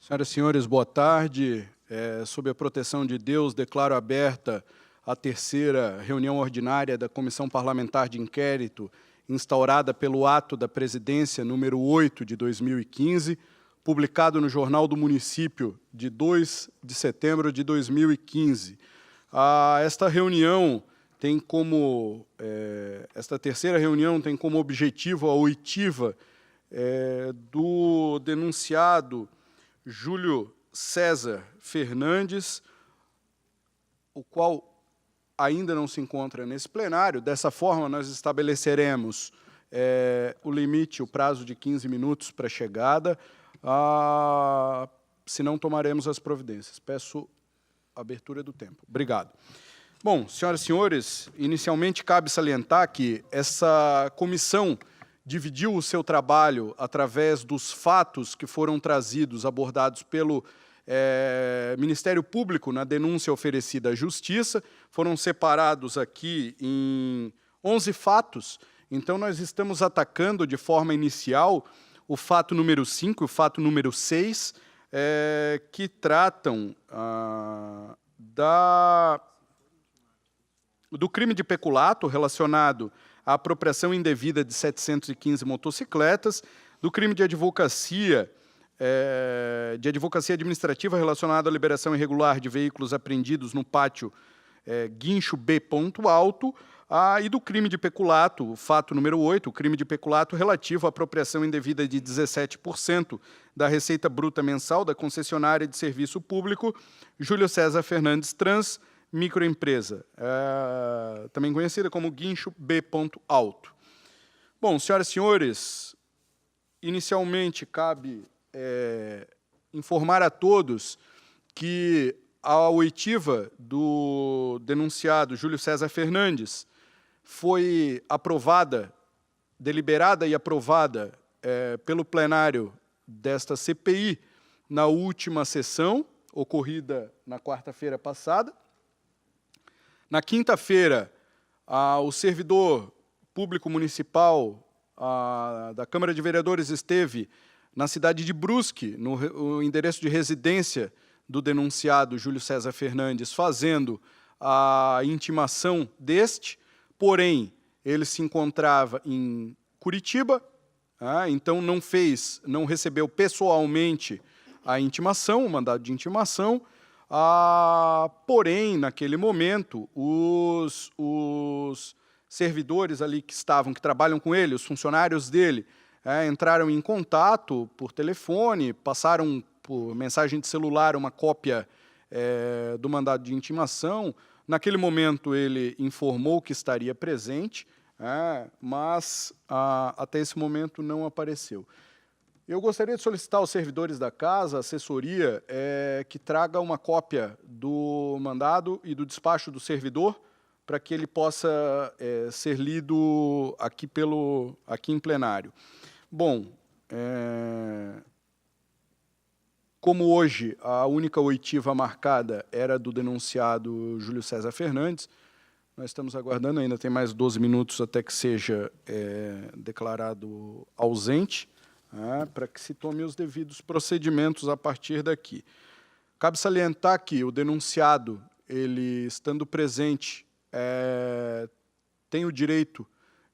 Senhoras e senhores, boa tarde. Sob a proteção de Deus, declaro aberta a terceira reunião ordinária da Comissão Parlamentar de Inquérito, instaurada pelo ato da Presidência número 8 de 2015, publicado no Jornal do Município de 2 de setembro de 2015. Esta terceira reunião tem como objetivo a oitiva do denunciado Júlio César Fernandes, o qual ainda não se encontra nesse plenário. Dessa forma, nós estabeleceremos o limite, o prazo de 15 minutos para a chegada, se não tomaremos as providências. Peço a abertura do tempo. Obrigado. Bom, senhoras e senhores, inicialmente cabe salientar que essa comissão dividiu o seu trabalho através dos fatos que foram trazidos, abordados pelo Ministério Público na denúncia oferecida à Justiça. Foram separados aqui em 11 fatos. Então, nós estamos atacando de forma inicial o fato número 5 e o fato número 6, que tratam do crime de peculato relacionado à apropriação indevida de 715 motocicletas, do crime de advocacia administrativa relacionado à liberação irregular de veículos apreendidos no pátio Guincho B. Alto, e do crime de peculato, o fato número 8, o crime de peculato relativo à apropriação indevida de 17% da receita bruta mensal da concessionária de serviço público Júlio César Fernandes Trans, microempresa, também conhecida como Guincho B. Alto. Bom, senhoras e senhores, inicialmente cabe informar a todos que a oitiva do denunciado Júlio César Fernandes foi aprovada, deliberada e aprovada pelo plenário desta CPI na última sessão, ocorrida na quarta-feira passada. Na quinta-feira, o servidor público municipal da Câmara de Vereadores esteve na cidade de Brusque, no endereço de residência do denunciado Júlio César Fernandes, fazendo a intimação deste, porém, ele se encontrava em Curitiba, então não recebeu pessoalmente a intimação, o mandado de intimação. Porém, naquele momento, os servidores ali que trabalham com ele, os funcionários dele, entraram em contato por telefone, passaram por mensagem de celular uma cópia do mandado de intimação. Naquele momento, ele informou que estaria presente, mas até esse momento não apareceu. Eu gostaria de solicitar aos servidores da casa, assessoria, que traga uma cópia do mandado e do despacho do servidor para que ele possa ser lido aqui em plenário. Bom, como hoje a única oitiva marcada era do denunciado Júlio César Fernandes, nós estamos aguardando, ainda tem mais 12 minutos até que seja declarado ausente, para que se tome os devidos procedimentos a partir daqui. Cabe salientar que o denunciado, ele estando presente, tem o direito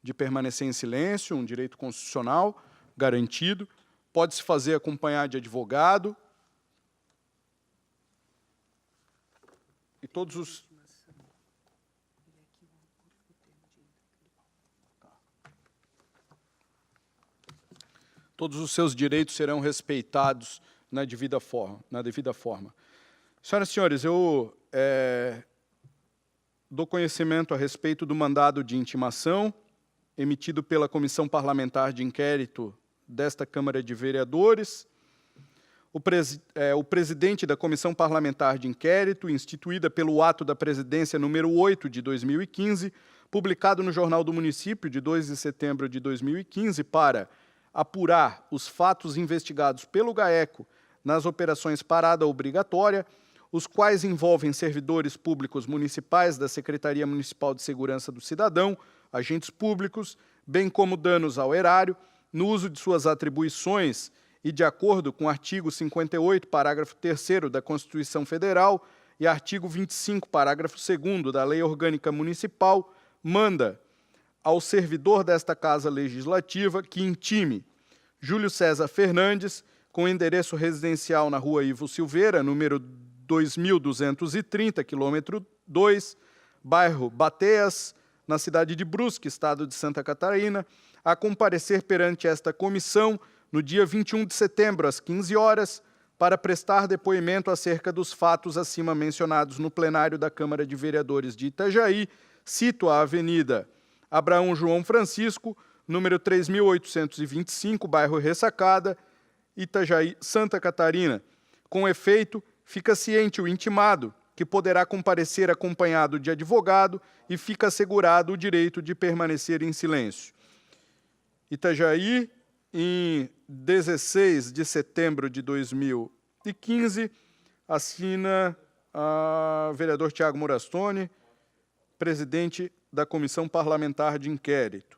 de permanecer em silêncio, um direito constitucional garantido, pode-se fazer acompanhar de advogado, e todos os seus direitos serão respeitados na devida forma. Senhoras e senhores, eu dou conhecimento a respeito do mandado de intimação emitido pela Comissão Parlamentar de Inquérito desta Câmara de Vereadores. O presidente da Comissão Parlamentar de Inquérito, instituída pelo ato da Presidência número 8 de 2015, publicado no Jornal do Município de 2 de setembro de 2015, para apurar os fatos investigados pelo GAECO nas operações Parada Obrigatória, os quais envolvem servidores públicos municipais da Secretaria Municipal de Segurança do Cidadão, agentes públicos, bem como danos ao erário, no uso de suas atribuições e de acordo com o artigo 58, parágrafo 3º da Constituição Federal e artigo 25, parágrafo 2º da Lei Orgânica Municipal, manda ao servidor desta Casa Legislativa que intime Júlio César Fernandes, com endereço residencial na Rua Ivo Silveira, número 2230, quilômetro 2, bairro Bateas, na cidade de Brusque, estado de Santa Catarina, a comparecer perante esta comissão no dia 21 de setembro, às 15 horas, para prestar depoimento acerca dos fatos acima mencionados no plenário da Câmara de Vereadores de Itajaí. Cito a Avenida Abraão João Francisco, número 3.825, bairro Ressacada, Itajaí, Santa Catarina. Com efeito, fica ciente o intimado que poderá comparecer acompanhado de advogado e fica assegurado o direito de permanecer em silêncio. Itajaí, em 16 de setembro de 2015, assina a vereador Tiago Morastone, presidente da Comissão Parlamentar de Inquérito.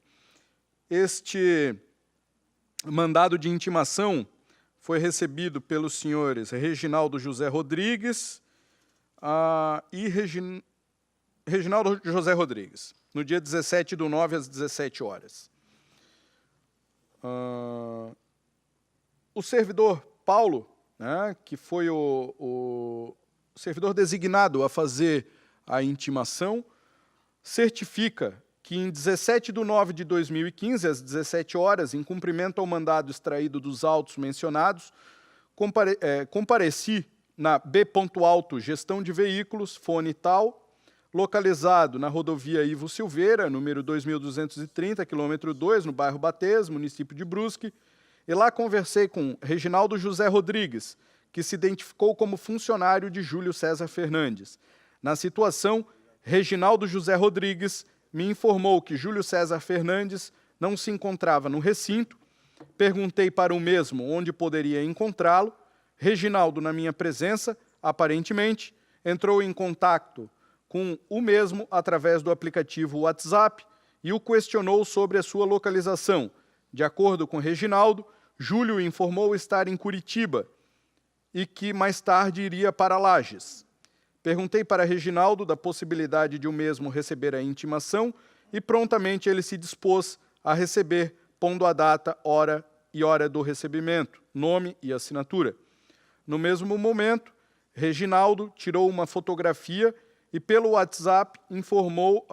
Este mandado de intimação foi recebido pelos senhores Reginaldo José Rodrigues e Reginaldo José Rodrigues, no dia 17/9, às 17 horas. O servidor Paulo, né, que foi o servidor designado a fazer a intimação, certifica que em 17/9 de 2015, às 17 horas, em cumprimento ao mandado extraído dos autos mencionados, compareci na B. Alto Gestão de Veículos, fone tal, localizado na rodovia Ivo Silveira, número 2230, quilômetro 2, no bairro Bates, município de Brusque, e lá conversei com Reginaldo José Rodrigues, que se identificou como funcionário de Júlio César Fernandes. Na situação, Reginaldo José Rodrigues me informou que Júlio César Fernandes não se encontrava no recinto. Perguntei para o mesmo onde poderia encontrá-lo. Reginaldo, na minha presença, aparentemente, entrou em contato com o mesmo através do aplicativo WhatsApp e o questionou sobre a sua localização. De acordo com Reginaldo, Júlio informou estar em Curitiba e que mais tarde iria para Lages. Perguntei para Reginaldo da possibilidade de o mesmo receber a intimação e prontamente ele se dispôs a receber, pondo a data, hora e hora do recebimento, nome e assinatura. No mesmo momento, Reginaldo tirou uma fotografia e pelo WhatsApp informou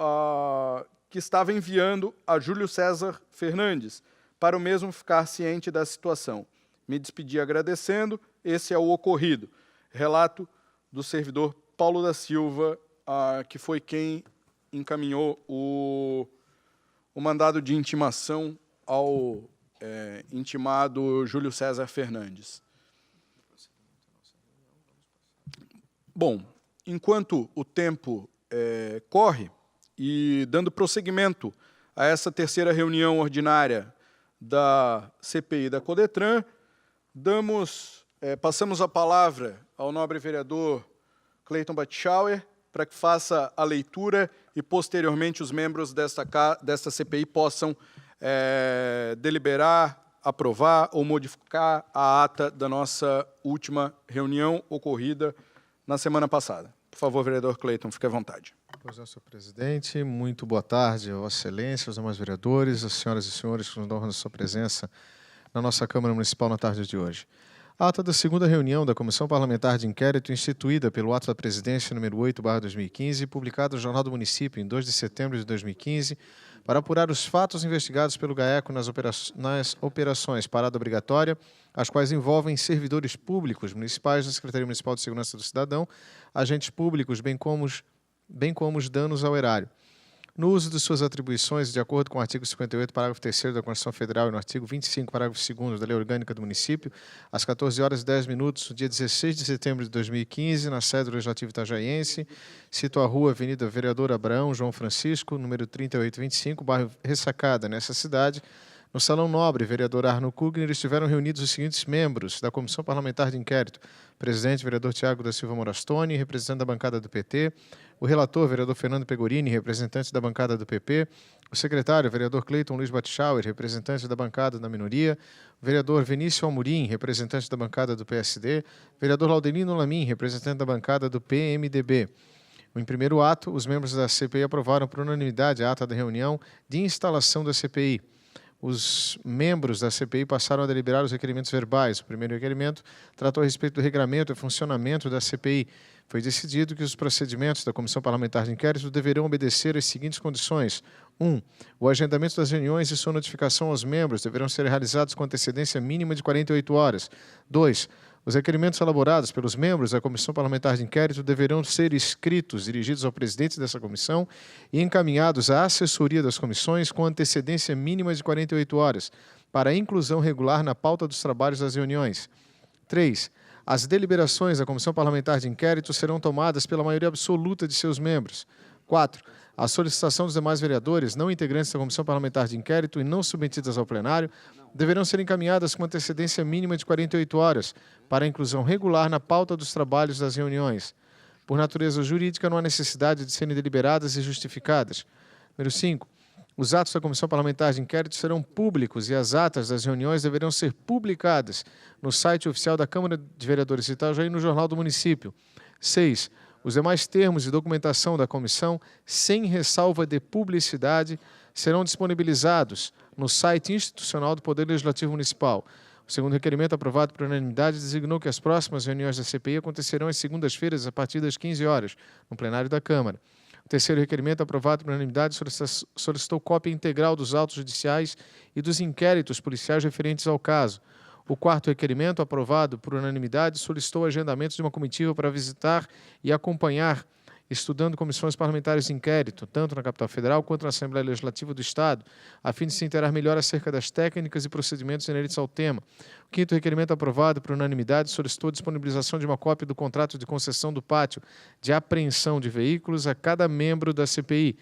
que estava enviando a Júlio César Fernandes, para o mesmo ficar ciente da situação. Me despedi agradecendo, esse é o ocorrido. Relato do servidor Paulo da Silva, que foi quem encaminhou o mandado de intimação ao intimado Júlio César Fernandes. Bom, enquanto o tempo corre, e dando prosseguimento a essa terceira reunião ordinária da CPI da Codetran, passamos a palavra ao nobre vereador Cleiton Batschauer, para que faça a leitura e, posteriormente, os membros desta CPI possam deliberar, aprovar ou modificar a ata da nossa última reunião ocorrida na semana passada. Por favor, vereador Cleiton, fique à vontade. Pois não, senhor presidente. Muito boa tarde, Vossa Excelência, os demais vereadores, as senhoras e senhores que nos honram a sua presença na nossa Câmara Municipal na tarde de hoje. A ata da segunda reunião da Comissão Parlamentar de Inquérito, instituída pelo Ato da Presidência número 8/2015, publicado no Jornal do Município em 2 de setembro de 2015, para apurar os fatos investigados pelo GAECO nas operações parada obrigatória, as quais envolvem servidores públicos municipais da Secretaria Municipal de Segurança do Cidadão, agentes públicos, bem como os danos ao erário. No uso de suas atribuições, de acordo com o artigo 58, parágrafo 3º da Constituição Federal e no artigo 25, parágrafo 2º da Lei Orgânica do Município, às 14 horas e 10 minutos, no dia 16 de setembro de 2015, na sede do Legislativo Itajaiense, cito a rua Avenida Vereador Abraão João Francisco, número 3825, bairro Ressacada, nessa cidade, No Salão Nobre, vereador Arno Kugner, estiveram reunidos os seguintes membros da Comissão Parlamentar de Inquérito. Presidente, vereador Tiago da Silva Morastoni, representante da bancada do PT. O relator, vereador Fernando Pegorini, representante da bancada do PP. O secretário, vereador Cleiton Luiz Batschauer, representante da bancada da minoria. O vereador Vinícius Almurim, representante da bancada do PSD. Vereador Laudelino Lamin, representante da bancada do PMDB. Em primeiro ato, os membros da CPI aprovaram por unanimidade a ata da reunião de instalação da CPI. Os membros da CPI passaram a deliberar os requerimentos verbais. O primeiro requerimento tratou a respeito do regramento e funcionamento da CPI. Foi decidido que os procedimentos da Comissão Parlamentar de Inquérito deverão obedecer às seguintes condições. 1. O agendamento das reuniões e sua notificação aos membros deverão ser realizados com antecedência mínima de 48 horas. 2. Os requerimentos elaborados pelos membros da Comissão Parlamentar de Inquérito deverão ser escritos, dirigidos ao presidente dessa comissão e encaminhados à assessoria das comissões com antecedência mínima de 48 horas, para a inclusão regular na pauta dos trabalhos das reuniões. 3. As deliberações da Comissão Parlamentar de Inquérito serão tomadas pela maioria absoluta de seus membros. 4. A solicitação dos demais vereadores, não integrantes da Comissão Parlamentar de Inquérito e não submetidas ao plenário, deverão ser encaminhadas com antecedência mínima de 48 horas, para a inclusão regular na pauta dos trabalhos das reuniões. Por natureza jurídica, não há necessidade de serem deliberadas e justificadas. Número 5. Os atos da Comissão Parlamentar de Inquérito serão públicos e as atas das reuniões deverão ser publicadas no site oficial da Câmara de Vereadores de Itajaí e no Jornal do Município. 6. Os demais termos e documentação da comissão, sem ressalva de publicidade, serão disponibilizados no site institucional do Poder Legislativo Municipal. O segundo requerimento, aprovado por unanimidade, designou que as próximas reuniões da CPI acontecerão às segundas-feiras, a partir das 15 horas, no plenário da Câmara. O terceiro requerimento, aprovado por unanimidade, solicitou cópia integral dos autos judiciais e dos inquéritos policiais referentes ao caso. O quarto requerimento, aprovado por unanimidade, solicitou agendamento de uma comitiva para visitar e acompanhar, estudando comissões parlamentares de inquérito, tanto na capital federal quanto na Assembleia Legislativa do Estado, a fim de se inteirar melhor acerca das técnicas e procedimentos inerentes ao tema. O quinto requerimento, aprovado por unanimidade, solicitou a disponibilização de uma cópia do contrato de concessão do pátio de apreensão de veículos a cada membro da CPI.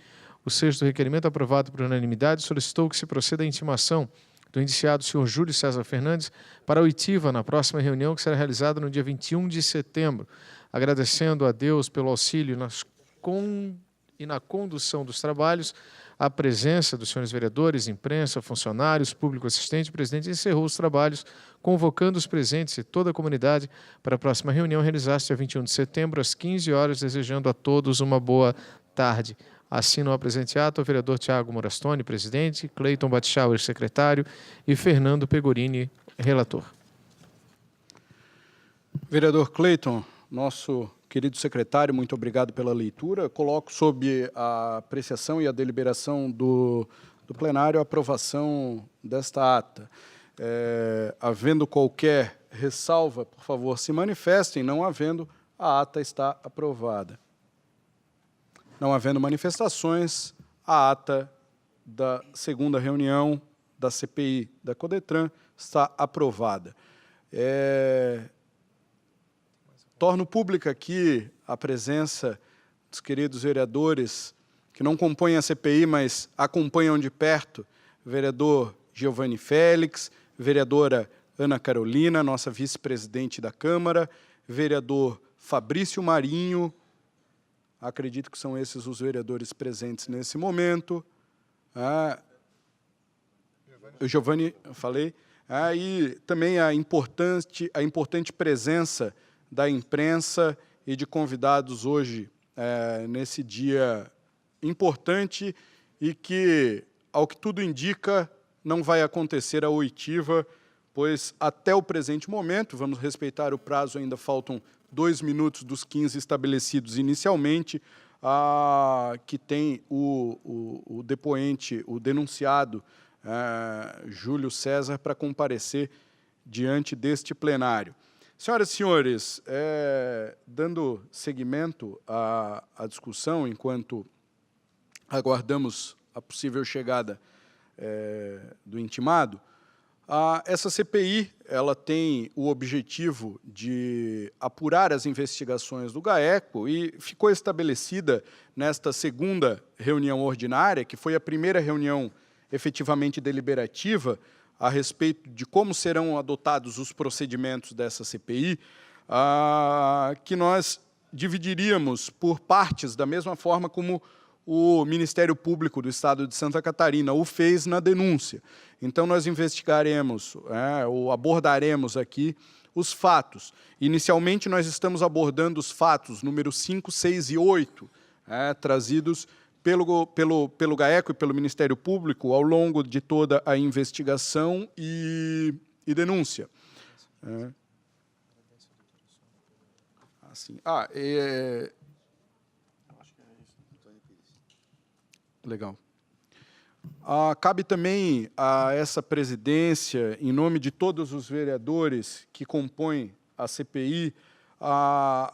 O sexto requerimento, aprovado por unanimidade, solicitou que se proceda à intimação do indiciado senhor Júlio César Fernandes para a oitiva na próxima reunião, que será realizada no dia 21 de setembro. Agradecendo a Deus pelo auxílio e na condução dos trabalhos, a presença dos senhores vereadores, imprensa, funcionários, público assistente, o presidente encerrou os trabalhos, convocando os presentes e toda a comunidade para a próxima reunião realizar-se dia 21 de setembro, às 15 horas, desejando a todos uma boa tarde. Assinam a presente ato o vereador Tiago Morastoni, presidente, Cleiton Batschauer, secretário, e Fernando Pegorini, relator. Vereador Cleiton, nosso querido secretário, muito obrigado pela leitura. Coloco sob a apreciação e a deliberação do plenário a aprovação desta ata. Havendo qualquer ressalva, por favor, se manifestem. Não havendo, a ata está aprovada. Não havendo manifestações, a ata da segunda reunião da CPI da Codetran está aprovada. Torno pública aqui a presença dos queridos vereadores que não compõem a CPI, mas acompanham de perto, vereador Giovanni Félix, vereadora Ana Carolina, nossa vice-presidente da Câmara, vereador Fabrício Marinho, acredito que são esses os vereadores presentes nesse momento. O Giovanni, falei. E também a importante presença da imprensa e de convidados hoje, nesse dia importante e que, ao que tudo indica, não vai acontecer a oitiva, pois até o presente momento, vamos respeitar o prazo, ainda faltam 2 minutos dos 15 estabelecidos inicialmente, que tem o depoente, o denunciado, Júlio César, para comparecer diante deste plenário. Senhoras e senhores, dando seguimento à discussão, enquanto aguardamos a possível chegada do intimado, essa CPI ela tem o objetivo de apurar as investigações do GAECO e ficou estabelecida nesta segunda reunião ordinária, que foi a primeira reunião efetivamente deliberativa a respeito de como serão adotados os procedimentos dessa CPI, que nós dividiríamos por partes, da mesma forma como o Ministério Público do Estado de Santa Catarina o fez na denúncia. Então, nós investigaremos, ou abordaremos aqui os fatos. Inicialmente, nós estamos abordando os fatos números 5, 6 e 8, trazidos pelo GAECO e pelo Ministério Público ao longo de toda a investigação e denúncia. Assim, legal. Cabe também a essa presidência, em nome de todos os vereadores que compõem a CPI,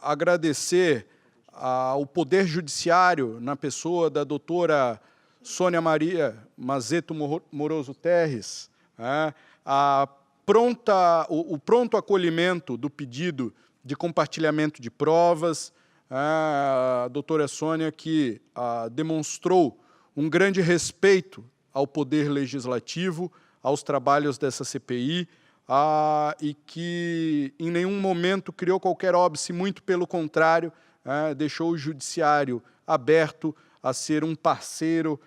agradecer ao Poder Judiciário, na pessoa da doutora Sônia Maria Mazeto Moroso Terres, o pronto acolhimento do pedido de compartilhamento de provas, a doutora Sônia que demonstrou um grande respeito ao Poder Legislativo, aos trabalhos dessa CPI, e que em nenhum momento criou qualquer óbice, muito pelo contrário, deixou o Judiciário aberto a ser um parceiro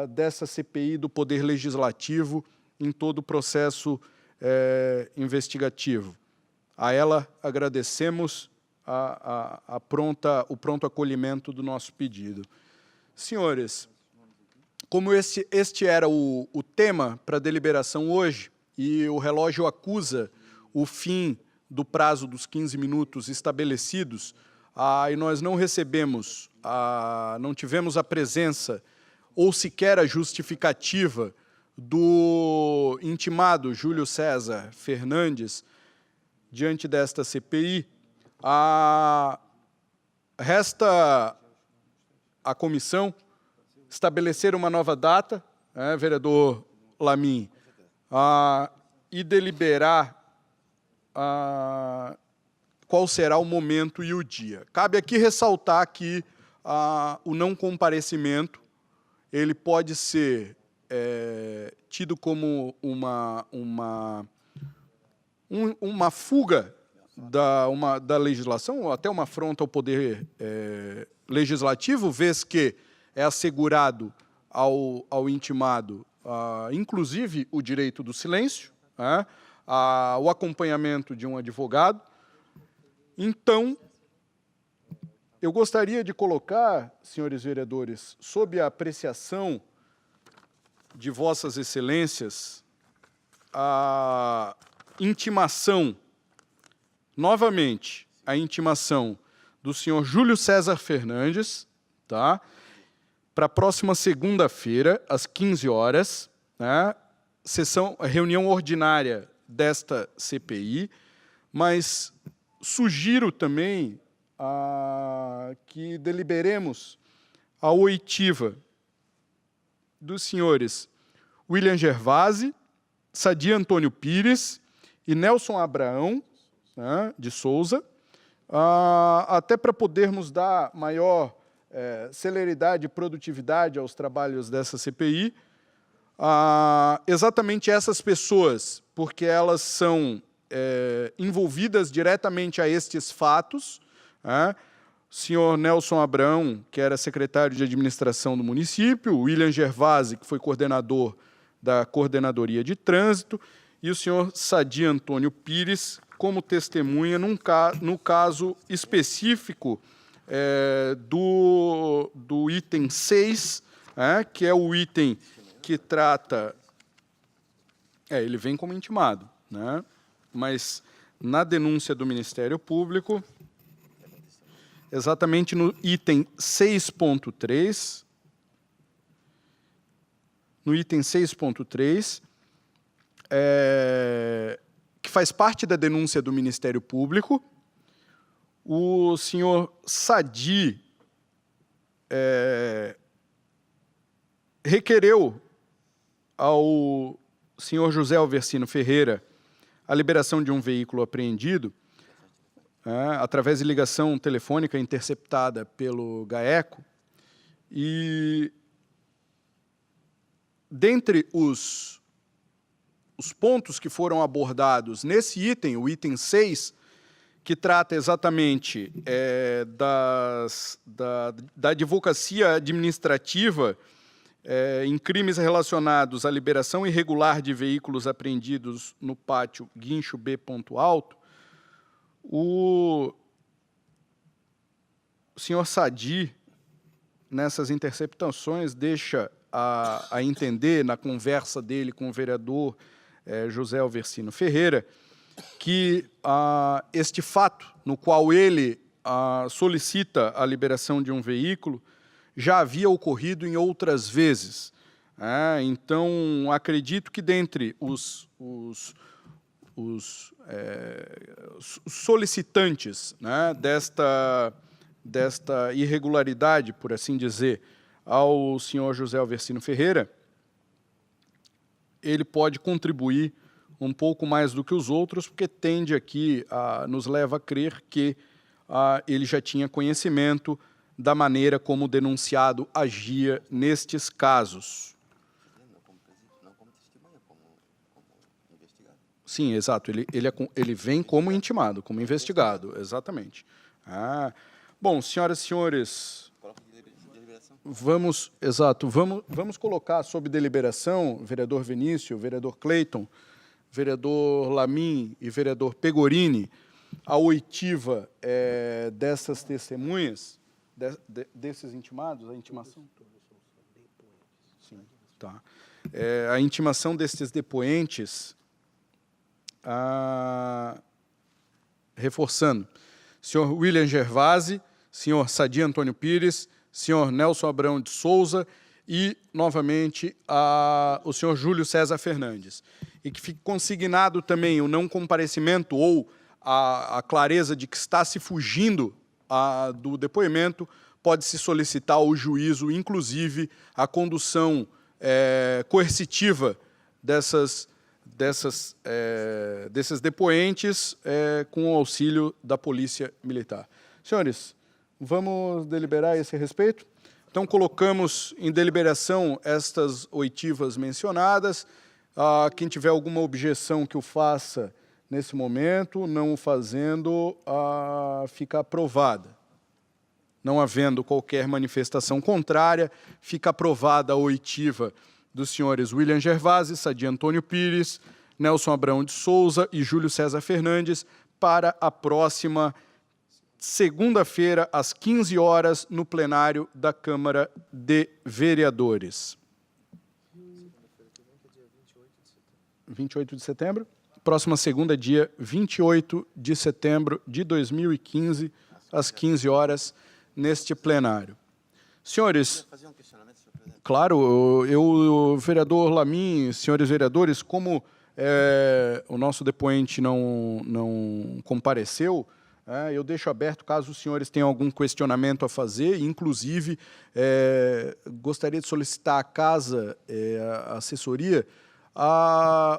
dessa CPI do Poder Legislativo em todo o processo investigativo. A ela agradecemos o pronto acolhimento do nosso pedido. Senhores, como este era o tema para deliberação hoje, e o relógio acusa o fim do prazo dos 15 minutos estabelecidos, e nós não recebemos, não tivemos a presença ou sequer a justificativa do intimado Júlio César Fernandes diante desta CPI, resta à comissão estabelecer uma nova data, vereador Lamin, e deliberar qual será o momento e o dia. Cabe aqui ressaltar que o não comparecimento ele pode ser tido como uma fuga da legislação, ou até uma afronta ao poder legislativo, vez que é assegurado ao intimado, inclusive, o direito do silêncio, o acompanhamento de um advogado. Então, eu gostaria de colocar, senhores vereadores, sob a apreciação de vossas excelências, a intimação, novamente, a intimação do senhor Júlio César Fernandes, tá? Para a próxima segunda-feira, às 15 horas, reunião ordinária desta CPI, mas sugiro também que deliberemos a oitiva dos senhores William Gervasi, Sadi Antônio Pires e Nelson Abraão, de Souza, até para podermos dar maior celeridade e produtividade aos trabalhos dessa CPI, exatamente essas pessoas, porque elas são envolvidas diretamente a estes fatos, o senhor Nelson Abraão, que era secretário de administração do município, o William Gervasi, que foi coordenador da Coordenadoria de Trânsito, e o senhor Sadi Antônio Pires, como testemunha no caso específico do item 6, que é o item que trata... ele vem como intimado, mas na denúncia do Ministério Público, exatamente no item 6.3, que faz parte da denúncia do Ministério Público, o senhor Sadi requereu ao senhor José Alversino Ferreira a liberação de um veículo apreendido através de ligação telefônica interceptada pelo GAECO, e dentre os pontos que foram abordados nesse item, o item 6, que trata exatamente da advocacia administrativa em crimes relacionados à liberação irregular de veículos apreendidos no pátio Guincho B. Ponto Alto, o senhor Sadi, nessas interceptações, deixa a entender, na conversa dele com o vereador José Alversino Ferreira, que este fato, no qual ele solicita a liberação de um veículo, já havia ocorrido em outras vezes. Então, acredito que dentre os solicitantes, né, desta irregularidade, por assim dizer, ao senhor José Alversino Ferreira, ele pode contribuir um pouco mais do que os outros, porque tende aqui, nos leva a crer que ele já tinha conhecimento da maneira como o denunciado agia nestes casos. Não como testemunha, como investigado. Sim, exato. Ele vem como intimado, como investigado, exatamente. Bom, senhoras e senhores, vamos colocar sob deliberação, vereador Vinícius, vereador Cleiton, vereador Lamin e vereador Pegorini, a oitiva dessas testemunhas, desses intimados, a intimação? Sim, tá. A intimação destes depoentes, reforçando, senhor William Gervasi, senhor Sadi Antônio Pires, senhor Nelson Abrão de Souza e, novamente, o senhor Júlio César Fernandes. E que fique consignado também o não comparecimento ou a clareza de que está se fugindo do depoimento, pode-se solicitar ao juízo, inclusive, a condução coercitiva desses depoentes com o auxílio da Polícia Militar. Senhores, vamos deliberar a esse respeito? Então, colocamos em deliberação estas oitivas mencionadas. Quem tiver alguma objeção que o faça nesse momento, não o fazendo, fica aprovada. Não havendo qualquer manifestação contrária, fica aprovada a oitiva dos senhores William Gervasi, Sadi Antônio Pires, Nelson Abrão de Souza e Júlio César Fernandes para a próxima segunda-feira, às 15 horas, no plenário da Câmara de Vereadores. 28 de setembro? Próxima segunda, dia 28 de setembro de 2015, às 15 horas, neste plenário. Senhores, claro, o vereador Lamin, senhores vereadores, como o nosso depoente não compareceu, eu deixo aberto, caso os senhores tenham algum questionamento a fazer, inclusive gostaria de solicitar à casa, a assessoria,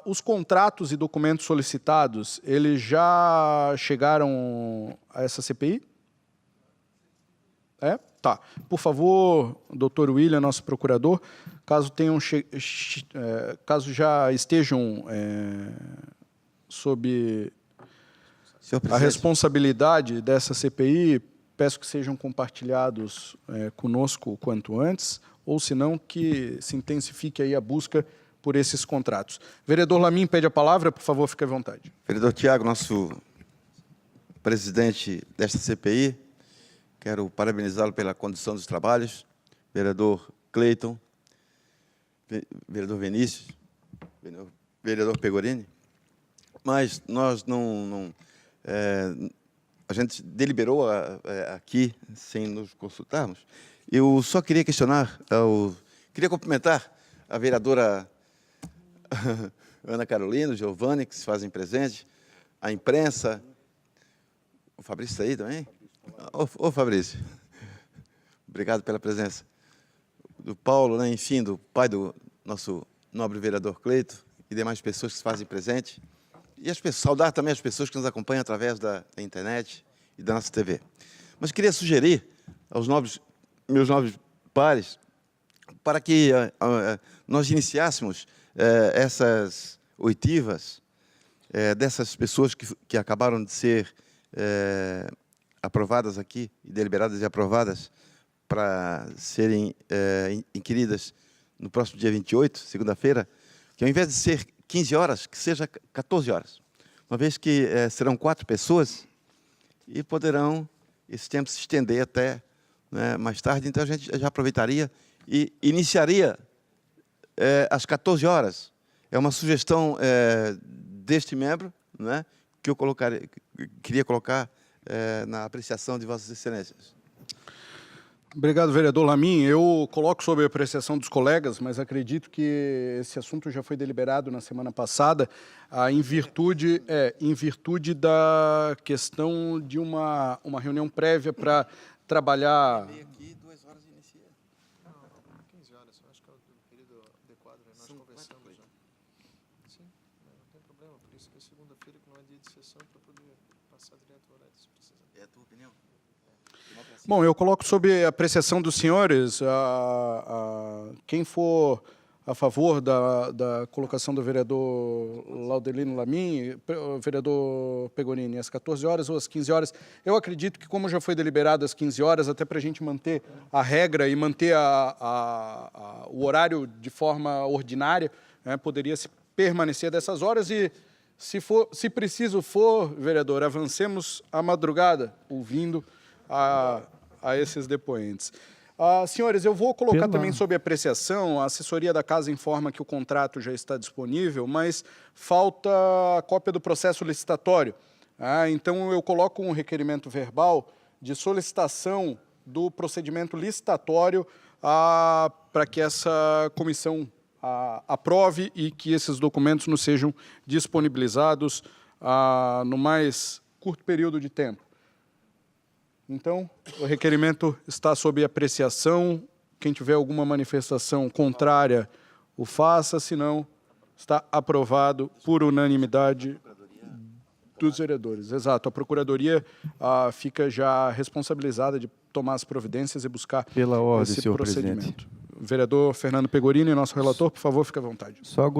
os contratos e documentos solicitados, eles já chegaram a essa CPI? Tá. Por favor, doutor William, nosso procurador, caso já estejam sob a responsabilidade dessa CPI, peço que sejam compartilhados conosco o quanto antes, ou se não, que se intensifique aí a busca por esses contratos. Vereador Lamin pede a palavra, por favor, fique à vontade. Vereador Tiago, nosso presidente desta CPI, quero parabenizá-lo pela condução dos trabalhos. Vereador Cleiton, vereador Vinícius, vereador Pegorini. Mas nós a gente deliberou aqui sem nos consultarmos. Eu só queria questionar, queria cumprimentar a vereadora Ana Carolina, o Giovanni, que se fazem presente, a imprensa. O Fabrício está aí também? Ô Fabrício, obrigado pela presença. Do Paulo, né, enfim, do pai do nosso nobre vereador Cleiton e demais pessoas que se fazem presente. E saudar também as pessoas que nos acompanham através da internet e da nossa TV. Mas queria sugerir aos meus nobres pares para que nós iniciássemos essas oitivas dessas pessoas que acabaram de ser aprovadas aqui, deliberadas e aprovadas para serem inquiridas no próximo dia 28, segunda-feira, que ao invés de ser 15 horas, que seja 14 horas. Uma vez que serão 4 pessoas e poderão esse tempo se estender até, né, mais tarde, então a gente já aproveitaria e iniciaria às 14 horas. É uma sugestão deste membro, né, que eu queria colocar na apreciação de Vossas Excelências. Obrigado, vereador Lamin. Eu coloco sob a apreciação dos colegas, mas acredito que esse assunto já foi deliberado na semana passada, em virtude da questão de uma reunião prévia para trabalhar... Aqui, 2 horas inicia. Não, 15 horas, eu acho que é o período adequado, nós conversamos já. Sim, não tem problema, por isso que é segunda-feira, que não é dia de sessão, para poder passar direto ao horário, se precisar. É a tua opinião? Bom, eu coloco sob a apreciação dos senhores, quem for a favor da colocação do vereador Laudelino Lamin, vereador Pegorini, às 14 horas ou às 15 horas. Eu acredito que, como já foi deliberado às 15 horas, até para a gente manter a regra e manter o horário de forma ordinária, né, poderia se permanecer dessas horas e, se preciso for, vereador, avancemos a madrugada, ouvindo a esses depoentes. Senhores, eu vou colocar também sob apreciação, a assessoria da Casa informa que o contrato já está disponível, mas falta a cópia do processo licitatório. Então, eu coloco um requerimento verbal de solicitação do procedimento licitatório para que essa comissão aprove e que esses documentos nos sejam disponibilizados no mais curto período de tempo. Então, o requerimento está sob apreciação. Quem tiver alguma manifestação contrária, o faça, senão está aprovado por unanimidade dos vereadores. Exato, a Procuradoria fica já responsabilizada de tomar as providências e buscar pela ordem, esse senhor procedimento. presidente. Vereador Fernando Pegorini, nosso relator, por favor, fique à vontade. Só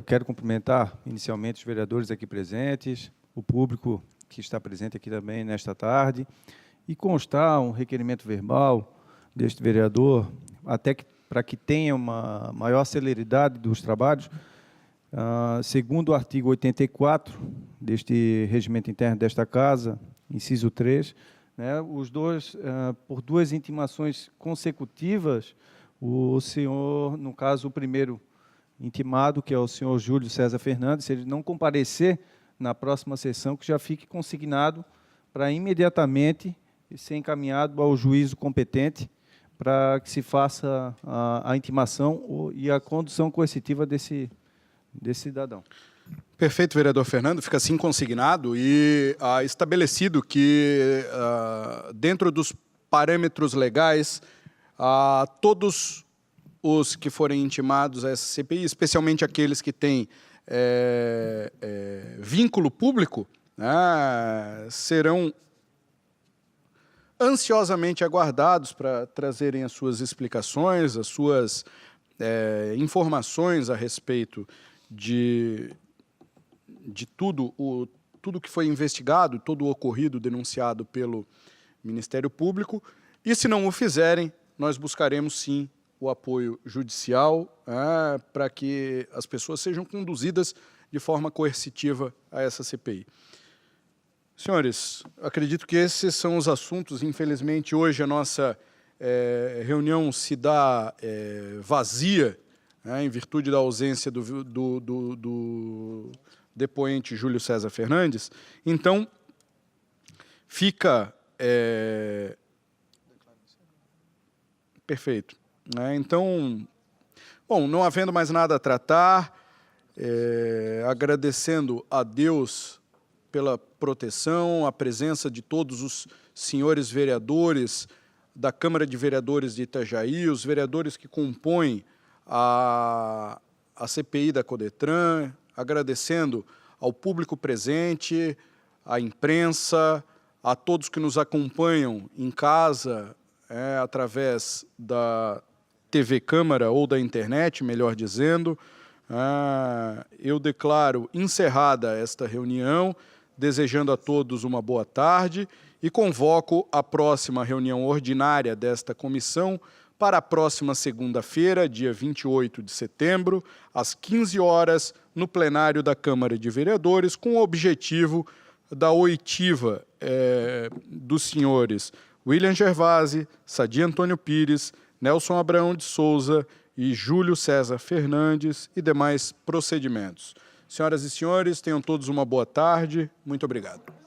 quero cumprimentar inicialmente os vereadores aqui presentes, o público que está presente aqui também nesta tarde, e constar um requerimento verbal deste vereador, até que para que tenha uma maior celeridade dos trabalhos, segundo o artigo 84 deste regimento interno desta Casa, inciso 3, né, os dois, por 2 intimações consecutivas, o senhor, no caso, o primeiro intimado, que é o senhor Júlio César Fernandes, se ele não comparecer na próxima sessão, que já fique consignado para imediatamente ser encaminhado ao juízo competente para que se faça a intimação e a condução coercitiva desse cidadão. Perfeito, vereador Fernando. Fica assim consignado e estabelecido que, dentro dos parâmetros legais, todos os que forem intimados a essa CPI, especialmente aqueles que têm vínculo público, né, serão ansiosamente aguardados para trazerem as suas explicações, as suas informações a respeito de tudo que foi investigado, todo o ocorrido denunciado pelo Ministério Público, e se não o fizerem, nós buscaremos sim o apoio judicial para que as pessoas sejam conduzidas de forma coercitiva a essa CPI. Senhores, acredito que esses são os assuntos. Infelizmente, hoje a nossa reunião se dá vazia, em virtude da ausência do depoente Júlio César Fernandes. Então, fica... Perfeito. Então, bom, não havendo mais nada a tratar, agradecendo a Deus pela proteção, a presença de todos os senhores vereadores da Câmara de Vereadores de Itajaí, os vereadores que compõem a CPI da Codetran, agradecendo ao público presente, à imprensa, a todos que nos acompanham em casa, através TV Câmara ou da internet, melhor dizendo. Eu declaro encerrada esta reunião, desejando a todos uma boa tarde e convoco a próxima reunião ordinária desta comissão para a próxima segunda-feira, dia 28 de setembro, às 15 horas, no plenário da Câmara de Vereadores, com o objetivo da oitiva dos senhores William Gervasi, Sadi Antônio Pires, Nelson Abraão de Souza e Júlio César Fernandes e demais procedimentos. Senhoras e senhores, tenham todos uma boa tarde. Muito obrigado.